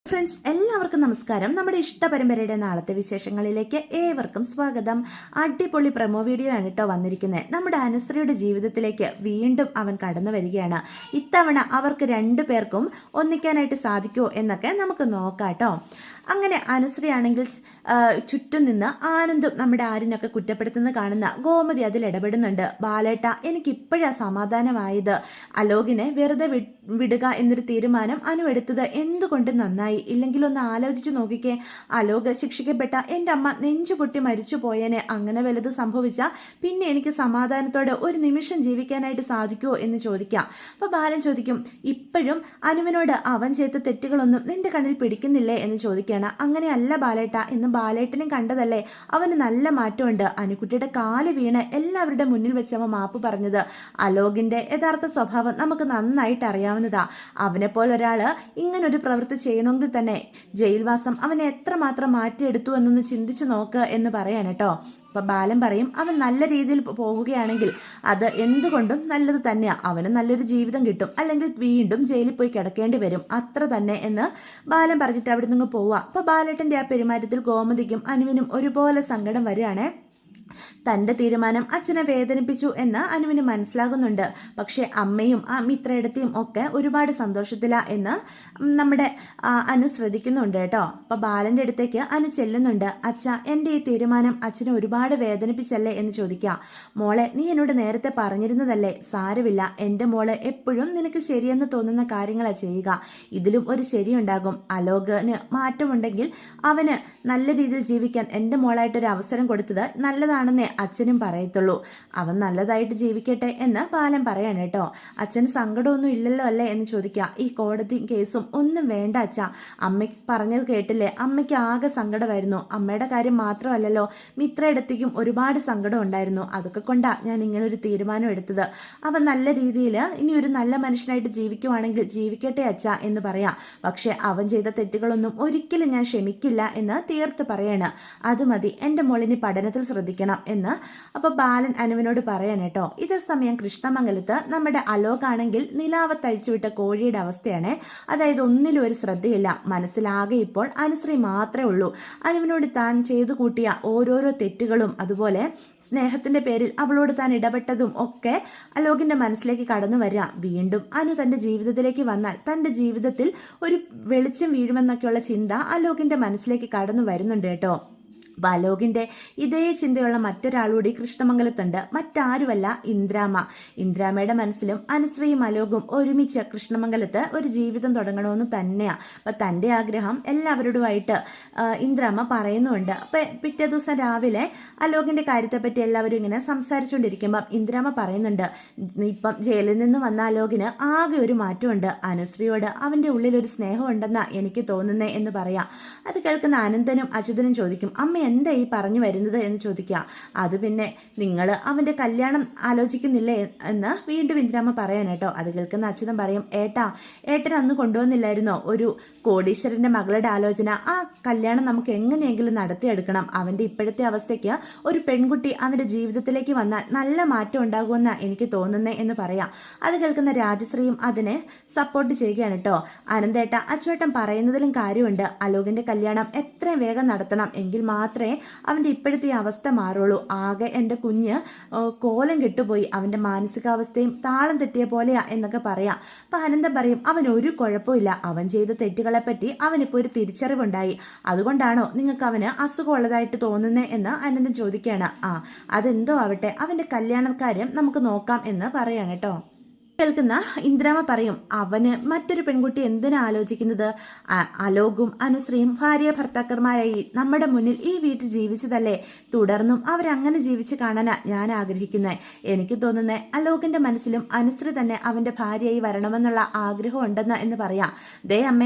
Friends എല്ലാവർക്കും നമസ്കാരം. നമ്മുടെ ഇഷ്ട പരമ്പരയുടെ നാളത്തെ വിശേഷങ്ങളിലേക്ക് ഏവർക്കും സ്വാഗതം. അടിപൊളി പ്രൊമോ വീഡിയോ ആണ് കേട്ടോ വന്നിരിക്കുന്നത്. നമ്മുടെ അനുശ്രീയുടെ ജീവിതത്തിലേക്ക് വീണ്ടും അവൻ കടന്നു വരികയാണ്. ഇത്തവണ അവർക്ക് രണ്ടു പേർക്കും ഒന്നിക്കാനായിട്ട് സാധിക്കുമോ എന്നൊക്കെ നമുക്ക് നോക്കാം കേട്ടോ. അങ്ങനെ അനുശ്രീ ആണെങ്കിൽ ചുറ്റും നിന്ന് ആനന്ദും നമ്മുടെ ആരിനൊക്കെ കുറ്റപ്പെടുത്തുന്ന കാണുന്ന ഗോമതി അതിൽ ഇടപെടുന്നുണ്ട്. ബാലേട്ട, എനിക്കിപ്പോഴാ സമാധാനമായത്. അലോകിനെ വെറുതെ വിടുക എന്നൊരു തീരുമാനം അനു എടുത്തത് എന്തുകൊണ്ട് നന്നായി. ഇല്ലെങ്കിൽ ഒന്ന് ആലോചിച്ച് നോക്കിക്കേ, അലോക് ശിക്ഷിക്കപ്പെട്ട എൻ്റെ അമ്മ നെഞ്ചു പൊട്ടി മരിച്ചു പോയേനെ. അങ്ങനെ വലുത് സംഭവിച്ച പിന്നെ എനിക്ക് സമാധാനത്തോടെ ഒരു നിമിഷം ജീവിക്കാനായിട്ട് സാധിക്കുമോ എന്ന് ചോദിക്കാം. അപ്പോൾ ബാലൻ ചോദിക്കും, ഇപ്പോഴും അനുവിനോട് അവൻ ചെയ്ത തെറ്റുകളൊന്നും നിന്റെ കണ്ണിൽ പിടിക്കുന്നില്ലേ എന്ന് ചോദിക്കാം. അങ്ങനെയല്ല ബാലേട്ട, ഇന്ന് ബാലേട്ടനും കണ്ടതല്ലേ, അവന് നല്ല മാറ്റമുണ്ട്. അനുക്കുട്ടിയുടെ കാല് വീണ് എല്ലാവരുടെ മുന്നിൽ വെച്ച് അവൻ മാപ്പ് പറഞ്ഞത്. അലോകിന്റെ യഥാർത്ഥ സ്വഭാവം നമുക്ക് നന്നായിട്ട് അറിയാവുന്നതാ. അവനെ പോലെ ഒരാള് ഇങ്ങനൊരു പ്രവൃത്തി ചെയ്യണമെങ്കിൽ തന്നെ ജയിൽവാസം അവനെ എത്രമാത്രം മാറ്റിയെടുത്തു എന്നൊന്ന് ചിന്തിച്ചു നോക്ക് എന്ന് പറയാൻ കേട്ടോ. അപ്പം ബാലൻ പറയും, അവൻ നല്ല രീതിയിൽ പോവുകയാണെങ്കിൽ അത് എന്തുകൊണ്ടും നല്ലത് തന്നെയാണ്. അവന് നല്ലൊരു ജീവിതം കിട്ടും, അല്ലെങ്കിൽ വീണ്ടും ജയിലിൽ പോയി കിടക്കേണ്ടി വരും, അത്ര തന്നെ എന്ന് ബാലൻ പറഞ്ഞിട്ട് അവിടെ നിന്ന് പോവുക. അപ്പോൾ ബാലേട്ടൻ്റെ ആ പെരുമാറ്റത്തിൽ ഗോമതിക്കും അനുവിനും ഒരുപോലെ സങ്കടം വരികയാണേ. തൻ്റെ തീരുമാനം അച്ഛനെ വേദനിപ്പിച്ചു എന്ന് അനുവിന് മനസ്സിലാകുന്നുണ്ട്. പക്ഷേ അമ്മയും ആ മിത്രയിടത്തെയും ഒക്കെ ഒരുപാട് സന്തോഷത്തിലാ എന്ന് നമ്മുടെ അനു ശ്രദ്ധിക്കുന്നുണ്ട് കേട്ടോ. അപ്പോൾ ബാലൻ്റെ അടുത്തേക്ക് അനു ചെല്ലുന്നുണ്ട്. അച്ഛ, എൻ്റെ ഈ തീരുമാനം അച്ഛനെ ഒരുപാട് വേദനിപ്പിച്ചല്ലേ എന്ന് ചോദിക്കുക. മോളെ, നീ എന്നോട് നേരത്തെ പറഞ്ഞിരുന്നതല്ലേ, സാരമില്ല, എൻ്റെ മോളെ എപ്പോഴും നിനക്ക് ശരിയെന്ന് തോന്നുന്ന കാര്യങ്ങളാണ് ചെയ്യുക. ഇതിലും ഒരു ശരിയുണ്ടാകും. അലോകിന് മാറ്റമുണ്ടെങ്കിൽ അവന് നല്ല രീതിയിൽ ജീവിക്കാൻ എൻ്റെ മോളായിട്ടൊരു അവസരം കൊടുത്തത് നല്ലതാണെന്നേ അച്ഛനും പറയത്തുള്ളൂ. അവൻ നല്ലതായിട്ട് ജീവിക്കട്ടെ എന്ന് ബാലൻ പറയാണ് കേട്ടോ. അച്ഛന് സങ്കടമൊന്നും ഇല്ലല്ലോ അല്ലേ എന്ന് ചോദിക്കുക. ഈ കോടതി കേസും ഒന്നും വേണ്ട അച്ഛ, അമ്മ പറഞ്ഞത് കേട്ടില്ലേ, അമ്മയ്ക്ക് ആകെ സങ്കടമായിരുന്നു. അമ്മയുടെ കാര്യം മാത്രമല്ലല്ലോ, മിത്രയിടത്തേക്കും ഒരുപാട് സങ്കടം ഉണ്ടായിരുന്നു. അതൊക്കെ കൊണ്ടാ ഞാൻ ഇങ്ങനൊരു തീരുമാനം എടുത്തത്. അവൻ നല്ല രീതിയിൽ ഇനി ഒരു നല്ല മനുഷ്യനായിട്ട് ജീവിക്കുവാണെങ്കിൽ ജീവിക്കട്ടെ അച്ഛ എന്ന് പറയാം. പക്ഷെ അവൻ ചെയ്ത തെറ്റുകളൊന്നും ഒരിക്കലും ഞാൻ ക്ഷമിക്കില്ല എന്ന് തീർത്ത് പറയാണ്. അത് മതി, എൻ്റെ മോളിനി പഠനത്തിൽ ശ്രദ്ധിക്കണം എന്ന് അപ്പൊ ബാലൻ അനുവിനോട് പറയാൻ കേട്ടോ. ഇതേ സമയം കൃഷ്ണമംഗലത്ത് നമ്മുടെ അലോകാണെങ്കിൽ നിലാവത്തഴിച്ചുവിട്ട കോഴിയുടെ അവസ്ഥയാണ്. അതായത് ഒന്നിലും ഒരു ശ്രദ്ധയില്ല. മനസ്സിലാകെ ഇപ്പോൾ അനുശ്രീ മാത്രമേ ഉള്ളൂ. അനുവിനോട് താൻ ചെയ്തു കൂട്ടിയ ഓരോരോ തെറ്റുകളും അതുപോലെ സ്നേഹത്തിന്റെ പേരിൽ അവളോട് താൻ ഇടപെട്ടതും ഒക്കെ അലോകിന്റെ മനസ്സിലേക്ക് കടന്നു വരിക. വീണ്ടും അനു തന്റെ ജീവിതത്തിലേക്ക് വന്നാൽ തന്റെ ജീവിതത്തിൽ ഒരു വെളിച്ചം വീഴുമെന്നൊക്കെയുള്ള ചിന്ത അലോകിന്റെ മനസ്സിലേക്ക് കടന്നു വരുന്നുണ്ട് കേട്ടോ. അലോകിന്റെ ഇതേ ചിന്തയുള്ള മറ്റൊരാളൂടി കൃഷ്ണമംഗലത്തുണ്ട്. മറ്റാരുമല്ല, ഇന്ദ്രാമ. ഇന്ദ്രാമയുടെ മനസ്സിലും അനുശ്രീയും അലോകും ഒരുമിച്ച് കൃഷ്ണമംഗലത്ത് ഒരു ജീവിതം തുടങ്ങണമെന്ന് തന്നെയാണ്. അപ്പം തൻ്റെ ആഗ്രഹം എല്ലാവരോടുമായിട്ട് ഇന്ദ്രാമ പറയുന്നുണ്ട്. അപ്പം പിറ്റേ ദിവസം രാവിലെ അലോകിന്റെ കാര്യത്തെപ്പറ്റി എല്ലാവരും ഇങ്ങനെ സംസാരിച്ചുകൊണ്ടിരിക്കുമ്പം ഇന്ദ്രാമ പറയുന്നുണ്ട്, ഇപ്പം ജയിലിൽ നിന്ന് വന്ന അലോകിന് ആകെ ഒരു മാറ്റമുണ്ട്. അനുശ്രീയോട് അവൻ്റെ ഉള്ളിലൊരു സ്നേഹമുണ്ടെന്നാണ് എനിക്ക് തോന്നുന്നേ എന്ന് പറയാം. അത് കേൾക്കുന്ന അനന്തനും അച്യുതനും ചോദിക്കും, അമ്മ എന്താ ഈ പറഞ്ഞു വരുന്നത് എന്ന് ചോദിക്കുക. അത് പിന്നെ നിങ്ങൾ അവൻ്റെ കല്യാണം ആലോചിക്കുന്നില്ലേ എന്ന് വീണ്ടും ഇന്ദ്രാമ്മ പറയാൻ കേട്ടോ. അത് കേൾക്കുന്ന അച്യുതൻ പറയും, ഏട്ടൻ അന്ന് കൊണ്ടുവന്നില്ലായിരുന്നോ ഒരു കോടീശ്വരൻ്റെ മകളുടെ ആലോചന? ആ കല്യാണം നമുക്ക് എങ്ങനെയെങ്കിലും നടത്തിയെടുക്കണം. അവൻ്റെ ഇപ്പോഴത്തെ അവസ്ഥയ്ക്ക് ഒരു പെൺകുട്ടി അവൻ്റെ ജീവിതത്തിലേക്ക് വന്നാൽ നല്ല മാറ്റം ഉണ്ടാകുമെന്നാണ് എനിക്ക് തോന്നുന്നേ എന്ന് പറയാം. അത് കേൾക്കുന്ന രാജശ്രീയും അതിനെ സപ്പോർട്ട് ചെയ്യുകയാണ് കേട്ടോ. അനന്തേട്ട, അച്ചുവേട്ടൻ പറയുന്നതിലും കാര്യമുണ്ട്. അലോകിൻ്റെ കല്യാണം എത്രയും വേഗം നടത്തണം, എങ്കിൽ മാത്രമേ അവൻ്റെ ഇപ്പോഴത്തെ അവസ്ഥ മാറുള്ളൂ. ആകെ എൻ്റെ കുഞ്ഞ് കോലം കെട്ടുപോയി, അവൻ്റെ മാനസികാവസ്ഥയും താളം തെറ്റിയ പോലെയാ എന്നൊക്കെ പറയാം. അപ്പം അനന്തം പറയും, അവൻ ഒരു കുഴപ്പമില്ല, അവൻ ചെയ്ത തെറ്റുകളെപ്പറ്റി അവനിപ്പോൾ ഒരു തിരിച്ചറിവുണ്ടായി, അതുകൊണ്ടാണോ നിങ്ങൾക്ക് അവന് അസുഖമുള്ളതായിട്ട് തോന്നുന്നേ എന്ന് അനന്തം ചോദിക്കുകയാണ്. അതെന്തോ ആവട്ടെ, അവൻ്റെ കല്യാണക്കാര്യം നമുക്ക് നോക്കാം എന്ന് പറയാണ് കേട്ടോ. കേൾക്കുന്ന ഇന്ദ്രാമ പറയും, അവന് മറ്റൊരു പെൺകുട്ടി എന്തിനാ ആലോചിക്കുന്നത്? അലോകും അനുശ്രീയും ഭാര്യ ഭർത്താക്കന്മാരായി നമ്മുടെ മുന്നിൽ ഈ വീട്ടിൽ ജീവിച്ചതല്ലേ, തുടർന്നും അവരങ്ങനെ ജീവിച്ച് കാണാനാ ഞാൻ ആഗ്രഹിക്കുന്നത്. എനിക്ക് തോന്നുന്നത് അലോകിന്റെ മനസ്സിലും അനുശ്രീ തന്നെ അവന്റെ ഭാര്യയായി വരണമെന്നുള്ള ആഗ്രഹം ഉണ്ടെന്ന് എന്ന് പറയാം. ദേ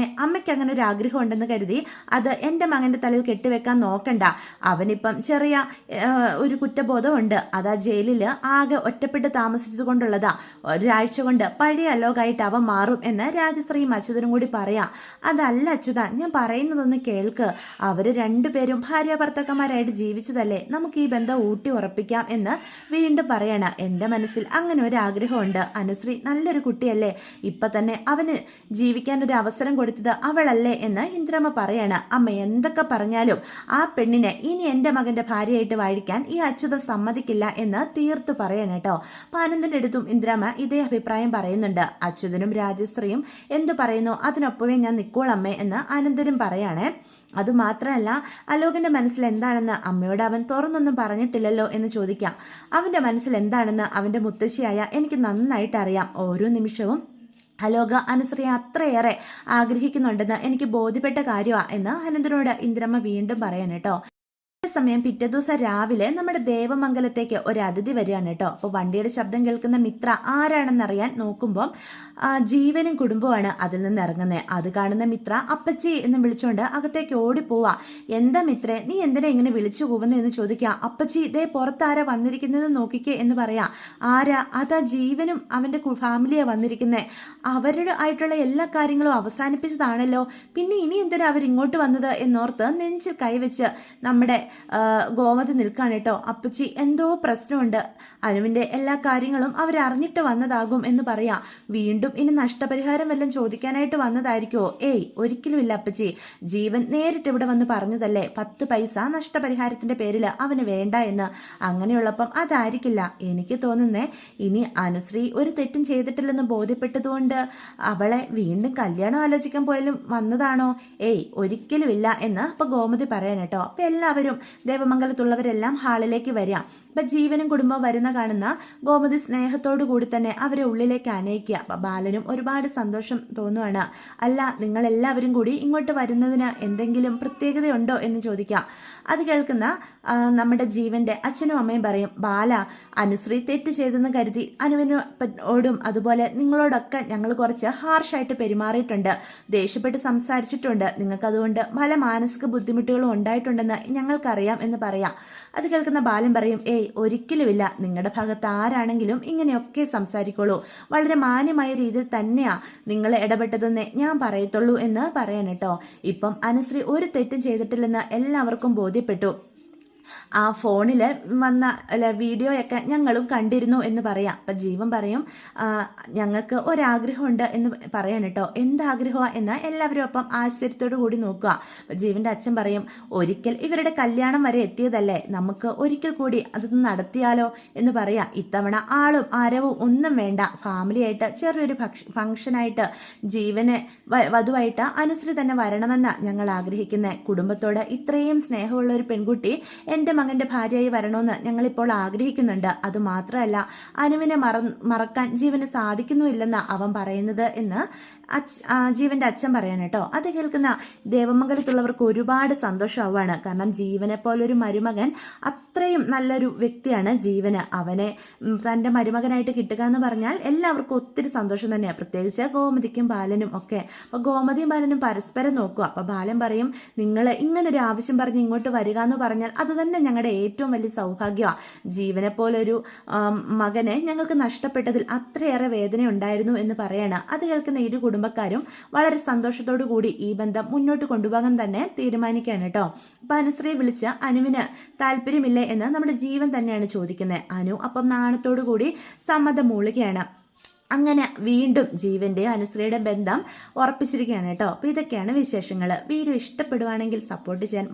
അമ്മയ്ക്ക് അങ്ങനെ ഒരു ആഗ്രഹം ഉണ്ടെന്ന് കരുതി അത് എൻ്റെ മകന്റെ തലയിൽ കെട്ടിവെക്കാൻ നോക്കണ്ട. അവനിപ്പം ചെറിയ ഒരു കുറ്റബോധമുണ്ട്. അതാ ജയിലിൽ ആകെ ഒറ്റപ്പെട്ട് താമസിച്ചത് കൊണ്ടുള്ളതാ. ഒരാഴ്ച വെച്ചുകൊണ്ട് പഴയ അലോകായിട്ട് അവൻ മാറും എന്ന് രാജശ്രീയും അച്യുതനും കൂടി പറയാം. അതല്ല അച്യുത, ഞാൻ പറയുന്നതൊന്ന് കേൾക്ക്. അവര് രണ്ടുപേരും ഭാര്യ ഭർത്താക്കന്മാരായിട്ട് ജീവിച്ചതല്ലേ, നമുക്ക് ഈ ബന്ധം ഊട്ടി ഉറപ്പിക്കാം എന്ന് വീണ്ടും പറയാണ്. എൻ്റെ മനസ്സിൽ അങ്ങനെ ഒരു ആഗ്രഹമുണ്ട്. അനുശ്രീ നല്ലൊരു കുട്ടിയല്ലേ, ഇപ്പൊ തന്നെ അവന് ജീവിക്കാൻ ഒരു അവസരം കൊടുത്തത് അവളല്ലേ എന്ന് ഇന്ദ്രമ്മ പറയാണ്. അമ്മ എന്തൊക്കെ പറഞ്ഞാലും ആ പെണ്ണിനെ ഇനി എൻ്റെ മകന്റെ ഭാര്യയായിട്ട് വാഴിക്കാൻ ഈ അച്യുതൻ സമ്മതിക്കില്ല എന്ന് തീർത്തു പറയണം കേട്ടോ. അപ്പൊ ആനന്ദിന്റെ അടുത്തും ഇന്ദ്രമ്മ ഇതേ അഭിപ്രായം പറയുന്നുണ്ട്. അച്യുതനും രാജശ്രീയും എന്തു പറയുന്നു അതിനൊപ്പമേ ഞാൻ നിൽക്കോളമ്മേ എന്ന് ആനന്ദനും പറയാണേ. അതുമാത്രമല്ല, അലോകിന്റെ മനസ്സിൽ എന്താണെന്ന് അമ്മയോട് അവൻ തുറന്നൊന്നും പറഞ്ഞിട്ടില്ലല്ലോ എന്ന് ചോദിക്കാം. അവന്റെ മനസ്സിൽ എന്താണെന്ന് അവന്റെ മുത്തശ്ശിയായ എനിക്ക് നന്നായിട്ട് അറിയാം. ഓരോ നിമിഷവും അലോക അനുശ്രീയെ അത്രയേറെ ആഗ്രഹിക്കുന്നുണ്ടെന്ന് എനിക്ക് ബോധ്യപ്പെട്ട കാര്യമാണ് എന്ന് അനന്തനോട് ഇന്ദ്രമ്മ വീണ്ടും പറയാണ് കേട്ടോ. സമയം പിറ്റേ ദിവസം രാവിലെ നമ്മുടെ ദേവമംഗലത്തേക്ക് ഒരു അതിഥി വരികയാണ് കേട്ടോ. അപ്പോൾ വണ്ടിയുടെ ശബ്ദം കേൾക്കുന്ന മിത്ര ആരാണെന്നറിയാൻ നോക്കുമ്പോൾ ജീവനും കുടുംബമാണ് അതിൽ നിന്ന് ഇറങ്ങുന്നത്. അത് കാണുന്ന മിത്ര അപ്പച്ചി എന്ന് വിളിച്ചുകൊണ്ട് അകത്തേക്ക് ഓടിപ്പോവാ. എന്താ മിത്രേ, നീ എന്തിനാ ഇങ്ങനെ വിളിച്ചു പോകുന്നത് എന്ന് ചോദിക്കുക. അപ്പച്ചി ഇതേ പുറത്താരാ വന്നിരിക്കുന്നത് നോക്കിക്കേ എന്ന് പറയാ. ആരാ? അതാ ജീവനും അവന്റെ ഫാമിലിയാ വന്നിരിക്കുന്നത്. അവരുടെ ആയിട്ടുള്ള എല്ലാ കാര്യങ്ങളും അവസാനിപ്പിച്ചതാണല്ലോ, പിന്നെ ഇനി എന്തിനാ അവരിങ്ങോട്ട് വന്നത് എന്നോർത്ത് നെഞ്ചിൽ കൈവച്ച് നമ്മുടെ ഗോമതി നിൽക്കാണ് കേട്ടോ. അപ്പച്ചി എന്തോ പ്രശ്നമുണ്ട്, അനുവിന്റെ എല്ലാ കാര്യങ്ങളും അവരറിഞ്ഞിട്ട് വന്നതാകും എന്ന് പറയാം. വീണ്ടും ഇനി നഷ്ടപരിഹാരം വല്ലതും ചോദിക്കാനായിട്ട് വന്നതായിരിക്കോ? ഏയ് ഒരിക്കലും ഇല്ല അപ്പച്ചി, ജീവൻ നേരിട്ട് ഇവിടെ വന്ന് പറഞ്ഞതല്ലേ 10 പൈസ നഷ്ടപരിഹാരത്തിന്റെ പേരിൽ അവന് വേണ്ട എന്ന്. അങ്ങനെയുള്ളപ്പം അതായിരിക്കില്ല. എനിക്ക് തോന്നുന്നേ ഇനി അനുശ്രീ ഒരു തെറ്റും ചെയ്തിട്ടില്ലെന്ന് ബോധ്യപ്പെട്ടതുകൊണ്ട് അവളെ വീണ്ടും കല്യാണം ആലോചിക്കാൻ പോയാലും വന്നതാണോ? ഏയ് ഒരിക്കലും ഇല്ല എന്ന് അപ്പൊ ഗോമതി പറയാൻ കേട്ടോ. അപ്പൊ എല്ലാവരും ദേവമംഗലത്തുള്ളവരെല്ലാം ഹാളിലേക്ക് വരിക. അപ്പൊ ജീവനും കുടുംബവും വരുന്ന കാണുന്ന ഗോമതി സ്നേഹത്തോടു കൂടി തന്നെ അവരെ ഉള്ളിലേക്ക് അനയിക്കുക. അപ്പൊ ബാലനും ഒരുപാട് സന്തോഷം തോന്നുവാണ്. അല്ല, നിങ്ങൾ എല്ലാവരും കൂടി ഇങ്ങോട്ട് വരുന്നതിന് എന്തെങ്കിലും പ്രത്യേകതയുണ്ടോ എന്ന് ചോദിക്കാം. അത് കേൾക്കുന്ന നമ്മുടെ ജീവന്റെ അച്ഛനും അമ്മയും പറയും, ബാല, അനുശ്രീ തെറ്റ് ചെയ്തെന്ന് കരുതി അനുവിനോടും അതുപോലെ നിങ്ങളോടൊക്കെ ഞങ്ങൾ കുറച്ച് ഹാർഷായിട്ട് പെരുമാറിയിട്ടുണ്ട്, ദേഷ്യപ്പെട്ട് സംസാരിച്ചിട്ടുണ്ട്. നിങ്ങൾക്ക് അതുകൊണ്ട് പല മാനസിക ബുദ്ധിമുട്ടുകളും ഉണ്ടായിട്ടുണ്ടെന്ന് ഞങ്ങൾക്കറിയാം എന്ന് പറയാം. അത് കേൾക്കുന്ന ബാലൻ പറയും, ഏയ് ഒരിക്കലുമില്ല, നിങ്ങളുടെ ഭാഗത്ത് ആരാണെങ്കിലും ഇങ്ങനെയൊക്കെ സംസാരിക്കോളൂ, വളരെ മാന്യമായ രീതിയിൽ തന്നെയാ നിങ്ങൾ ഇടപെട്ടതെന്നേ ഞാൻ പറയത്തുള്ളൂ എന്ന് പറയാൻ കേട്ടോ. ഇപ്പം അനുശ്രീ ഒരു തെറ്റും ചെയ്തിട്ടില്ലെന്ന് എല്ലാവർക്കും ബോധ്യപ്പെട്ടു. ആ ഫോണിൽ വന്ന വീഡിയോയൊക്കെ ഞങ്ങളും കണ്ടിരുന്നു എന്ന് പറയാം. അപ്പം ജീവൻ പറയും, ഞങ്ങൾക്ക് ഒരാഗ്രഹമുണ്ട് എന്ന് പറയാൻ കേട്ടോ. എന്താഗ്രഹമാണ് എന്ന് എല്ലാവരും അപ്പം ആശ്ചര്യത്തോടു കൂടി നോക്കുക. അപ്പം ജീവൻ്റെ അച്ഛൻ പറയും, ഒരിക്കൽ ഇവരുടെ കല്യാണം വരെ എത്തിയതല്ലേ, നമുക്ക് ഒരിക്കൽ കൂടി അതൊന്ന് നടത്തിയാലോ എന്ന് പറയാം. ഇത്തവണ ആളും ആരവും ഒന്നും വേണ്ട, ഫാമിലിയായിട്ട് ചെറിയൊരു ഫംഗ്ഷനായിട്ട് ജീവന് വധുവായിട്ട് അനുശ്രീ തന്നെ വരണമെന്ന് ഞങ്ങൾ ആഗ്രഹിക്കുന്നത്. കുടുംബത്തോട് ഇത്രയും സ്നേഹമുള്ള ഒരു പെൺകുട്ടി എൻ്റെ മകൻ്റെ ഭാര്യയായി വരണമെന്ന് ഞങ്ങളിപ്പോൾ ആഗ്രഹിക്കുന്നുണ്ട്. അതുമാത്രമല്ല, അനുവിനെ മറക്കാൻ ജീവന് സാധിക്കുന്നുമില്ലെന്ന് അവൻ പറയുന്നത് എന്ന് ജീവന്റെ അച്ഛൻ പറയാൻ കേട്ടോ. അത് കേൾക്കുന്ന ദേവമംഗലത്തുള്ളവർക്ക് ഒരുപാട് സന്തോഷമാവാണ്. കാരണം ജീവനെ പോലൊരു മരുമകൻ അത്രയും നല്ലൊരു വ്യക്തിയാണ് ജീവന്. അവനെ തൻ്റെ മരുമകനായിട്ട് കിട്ടുക എന്ന് പറഞ്ഞാൽ എല്ലാവർക്കും ഒത്തിരി സന്തോഷം തന്നെയാണ്, പ്രത്യേകിച്ച് ഗോമതിക്കും ബാലനും ഒക്കെ. അപ്പോൾ ഗോമതിയും ബാലനും പരസ്പരം നോക്കുക. അപ്പോൾ ബാലൻ പറയും, നിങ്ങൾ ഇങ്ങനൊരു ആവശ്യം പറഞ്ഞ് ഇങ്ങോട്ട് വരിക എന്ന് പറഞ്ഞാൽ അത് തന്നെ ഞങ്ങളുടെ ഏറ്റവും വലിയ സൗഭാഗ്യമാണ്. ജീവനെ പോലൊരു മകനെ ഞങ്ങൾക്ക് നഷ്ടപ്പെട്ടതിൽ അത്രയേറെ വേദന ഉണ്ടായിരുന്നു എന്ന് പറയാണ്. അത് കേൾക്കുന്ന ഇരു കുടുംബക്കാരും വളരെ സന്തോഷത്തോടു കൂടി ഈ ബന്ധം മുന്നോട്ട് കൊണ്ടുപോകാൻ തന്നെ തീരുമാനിക്കുകയാണ് കേട്ടോ. അപ്പൊ അനുശ്രീയെ വിളിച്ച് അനുവിന് താല്പര്യമില്ലേ എന്ന് നമ്മുടെ ജീവൻ തന്നെയാണ് ചോദിക്കുന്നത്. അനു അപ്പം നാണത്തോടു കൂടി സമ്മതം മൂളുകയാണ്. അങ്ങനെ വീണ്ടും ജീവന്റെ അനുശ്രീയുടെ ബന്ധം ഉറപ്പിച്ചിരിക്കുകയാണ് കേട്ടോ. അപ്പൊ ഇതൊക്കെയാണ് വിശേഷങ്ങൾ. വീഡിയോ ഇഷ്ടപ്പെടുവാണെങ്കിൽ സപ്പോർട്ട് ചെയ്യാൻ